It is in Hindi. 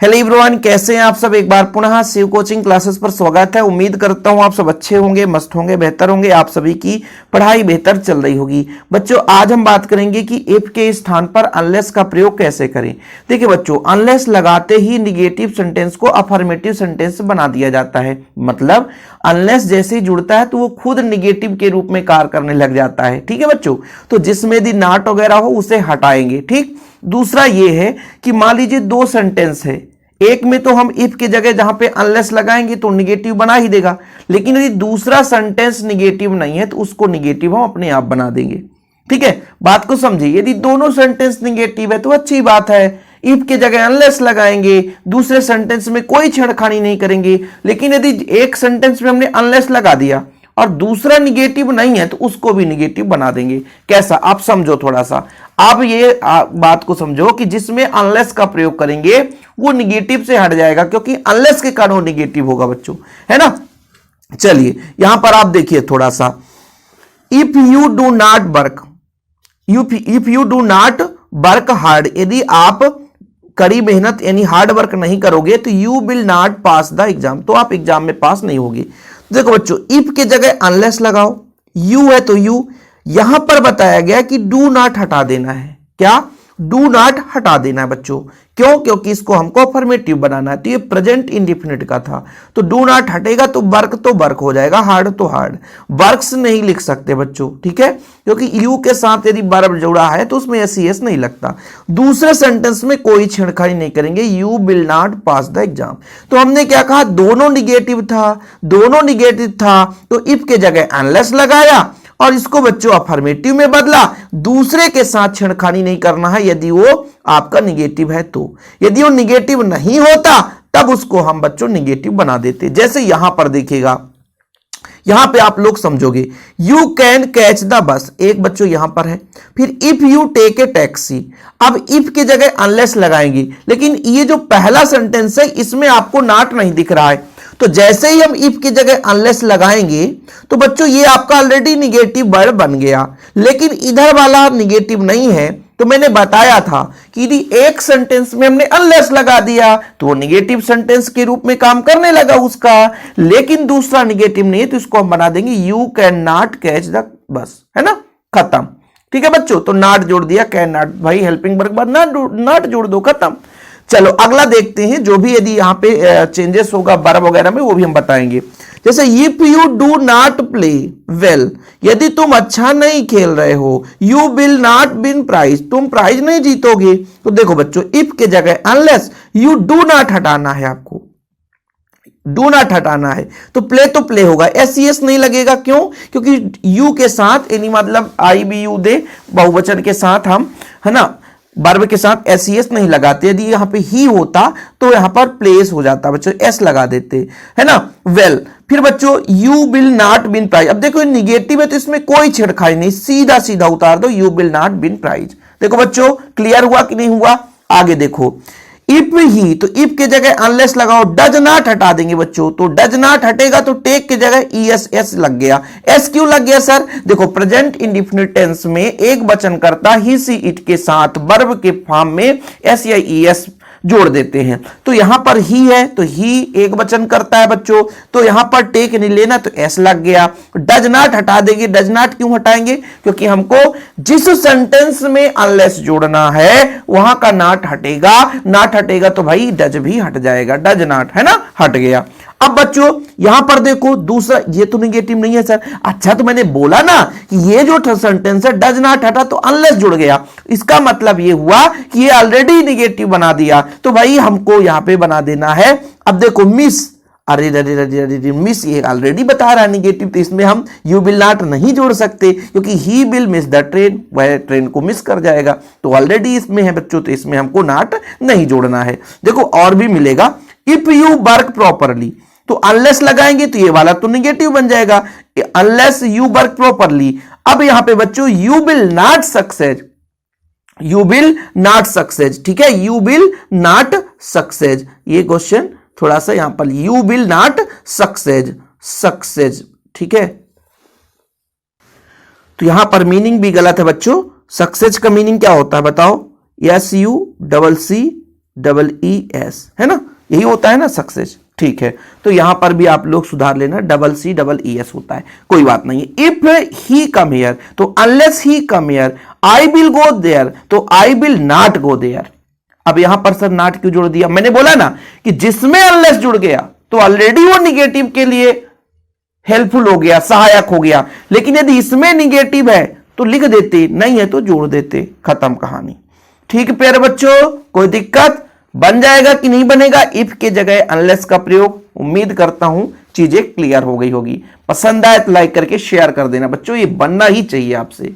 हेलो एवरीवन, कैसे हैं आप सब। एक बार पुनः शिव कोचिंग क्लासेस पर स्वागत है। उम्मीद करता हूं आप सब अच्छे होंगे, मस्त होंगे, बेहतर होंगे। आप सभी की पढ़ाई बेहतर चल रही होगी। बच्चों, आज हम बात करेंगे कि इफ के स्थान पर अनलेस का प्रयोग कैसे करें। देखिए बच्चों, अनलेस लगाते ही निगेटिव सेंटेंस को अफर्मेटिव सेंटेंस बना दिया जाता है। मतलब अनलेस जैसे ही जुड़ता है तो वो खुद निगेटिव के रूप में कार्य करने लग जाता है। ठीक है बच्चों, तो जिसमें यदि नॉट वगैरह हो उसे हटाएंगे। ठीक। दूसरा ये है कि मान लीजिए दो सेंटेंस है, एक में तो हम इफ की जगह जहां पे अनलेस लगाएंगे तो निगेटिव बना ही देगा, लेकिन यदि दूसरा सेंटेंस निगेटिव नहीं है तो उसको निगेटिव हम अपने आप बना देंगे। ठीक है, बात को समझिए। यदि दोनों सेंटेंस निगेटिव है तो अच्छी बात है, इफ के जगह अनलेस लगाएंगे, दूसरे सेंटेंस में कोई छेड़खानी नहीं करेंगे। लेकिन यदि एक सेंटेंस में हमने अनलेस लगा दिया और दूसरा निगेटिव नहीं है तो उसको भी निगेटिव बना देंगे। कैसा, आप समझो थोड़ा सा। आप ये बात को समझो कि जिसमें अनलेस का प्रयोग करेंगे वो निगेटिव से हट जाएगा, क्योंकि अनलेस के कारण वो निगेटिव होगा बच्चों, है ना। चलिए यहां पर आप देखिए थोड़ा सा, if you do not work, if you do not work hard, यदि आप कड़ी मेहनत यानी हार्ड वर्क नहीं करोगे तो you will not pass the exam, तो आप एग्जाम में पास नहीं होगे। देखो बच्चों, इफ के जगह अनलेस लगाओ, यू है तो यू, यहां पर बताया गया कि डू नॉट हटा देना है। क्या, डू नॉट हटा देना है बच्चों। क्यों? क्योंकि इसको हमको अफर्मेटिव बनाना है, तो ये प्रेजेंट इंडेफिनिट का था, तो डू नॉट हटेगा तो वर्क हो जाएगा, हार्ड तो हार्ड। वर्क्स नहीं लिख सकते बच्चों, ठीक है, क्योंकि यू के साथ यदि वर्ब जुड़ा है तो उसमें एस नहीं लगता। दूसरे सेंटेंस में कोई छेड़खानी नहीं करेंगे, you will not pass the exam. तो हमने क्या कहा, दोनों निगेटिव था, तो इफ के जगह अनलेस लगाया और इसको बच्चों अफर्मेटिव में बदला। दूसरे के साथ छेड़खानी नहीं करना है यदि वो आपका निगेटिव है तो। यदि वो निगेटिव नहीं होता तब उसको हम बच्चों निगेटिव बना देते। जैसे यहां पर देखिएगा, यहां पे आप लोग समझोगे, you can catch the bus, एक बच्चों यहां पर है। फिर if you take a taxi, अब इफ की जगह अनलेस लगाएंगे, लेकिन ये जो पहला सेंटेंस है इसमें आपको नॉट नहीं दिख रहा है, तो जैसे ही हम इफ की जगह अनलेस लगाएंगे तो बच्चों ये आपका ऑलरेडी निगेटिव वर्ड बन गया। लेकिन इधर वाला निगेटिव नहीं है, तो मैंने बताया था कि यदि एक सेंटेंस में हमने अनलेस लगा दिया तो वो निगेटिव सेंटेंस के रूप में काम करने लगा उसका, लेकिन दूसरा निगेटिव नहीं है तो इसको हम बना देंगे you can not catch the bus, है ना, खत्म। ठीक है बच्चों, तो नॉट जोड़ दिया, कैन नॉट, भाई हेल्पिंग वर्ब बाद नॉट जोड़ दो, खत्म। चलो अगला देखते हैं, जो भी यदि यहां पे चेंजेस होगा वर्ब वगैरह में वो भी हम बताएंगे। जैसे if you do not play well, यदि तुम अच्छा नहीं खेल रहे हो, you will not win prize, तुम प्राइज नहीं जीतोगे। तो देखो बच्चों, इफ के जगह अनलेस यू डू नॉट हटाना है, आपको डू नॉट हटाना है, तो प्ले होगा, एस नहीं लगेगा। क्यों? क्योंकि यू के साथ यानी मतलब आई बी यू दे बहुवचन के साथ हम, है ना, वर्ब के साथ एस नहीं लगाते। यदि यहां पे ही होता तो यहां पर प्लेस हो जाता बच्चों, एस लगा देते, है ना। वेल, फिर बच्चों you will not win prize, अब देखो निगेटिव है तो इसमें कोई छेड़खानी नहीं, सीधा सीधा उतार दो, you will not win prize. देखो बच्चों, क्लियर हुआ कि नहीं हुआ। आगे देखो, इफ ही, तो इफ के जगह अनलेस लगाओ, डज नॉट हटा देंगे बच्चों, तो डज नॉट हटेगा तो टेक के जगह एस लग गया। एस क्यों लग गया सर? देखो प्रेजेंट इंडेफिनिट टेंस में एक वचन करता ही सी इट के साथ वर्ब के फॉर्म में एस या एस जोड़ देते हैं, तो यहां पर ही है तो ही एक वचन करता है बच्चों, तो यहां पर टेक नहीं लेना तो एस लग गया। डज नॉट हटा देंगे, डज नॉट क्यों हटाएंगे? क्योंकि हमको जिस सेंटेंस में अनलेस जोड़ना है वहां का नॉट हटेगा, नॉट हटेगा तो भाई डज भी हट जाएगा, डज नॉट, है ना, हट गया। अब बच्चों यहां पर देखो दूसरा, ये तो निगेटिव नहीं है सर। अच्छा, तो मैंने बोला ना कि ये जो सेंटेंस है डज नॉट हटा तो अनलेस जुड़ गया, इसका मतलब ये हुआ कि ये ऑलरेडी निगेटिव बना दिया, तो भाई हमको यहां पे बना देना है। अब देखो मिस, अरे मिस ये ऑलरेडी बता रहा है निगेटिव, तो इसमें हम यू विल नॉट नहीं जोड़ सकते, क्योंकि he will miss the train, वह ट्रेन को मिस कर जाएगा, तो ऑलरेडी इसमें है बच्चों, तो इसमें हमको नॉट नहीं जोड़ना है। देखो और भी मिलेगा, इफ यू वर्क प्रॉपरली, तो अनलेस लगाएंगे तो ये वाला तो निगेटिव बन जाएगा, अनलेस यू वर्क प्रॉपरली। अब यहां पे बच्चों you will not success, you will not success, ठीक है, यू विल नॉट सक्सेस, ये क्वेश्चन थोड़ा सा यहां पर यू विल नॉट सक्सेस, ठीक है, तो यहां पर मीनिंग भी गलत है बच्चों। सक्सेस का मीनिंग क्या होता है बताओ? SUCCESS, EES, है ना, यही होता है ना सक्सेस। ठीक है, तो यहां पर भी आप लोग सुधार लेना, CCES होता है, कोई बात नहीं है। इफ ही कम हियर तो unless he come here, I will go there तो I will not go there. अब यहां पर सर नॉट क्यों जोड़ दिया? मैंने बोला ना कि जिसमें अनलेस जुड़ गया तो ऑलरेडी वो निगेटिव के लिए हेल्पफुल हो गया, सहायक हो गया, लेकिन यदि इसमें निगेटिव है तो लिख देते, नहीं है तो जोड़ देते, खत्म कहानी। ठीक है प्यारे बच्चों, कोई दिक्कत? बन जाएगा कि नहीं बनेगा इफ के जगह अनलेस का प्रयोग? उम्मीद करता हूं चीजें क्लियर हो गई होगी। पसंद आए तो लाइक करके शेयर कर देना बच्चों, ये बनना ही चाहिए आपसे।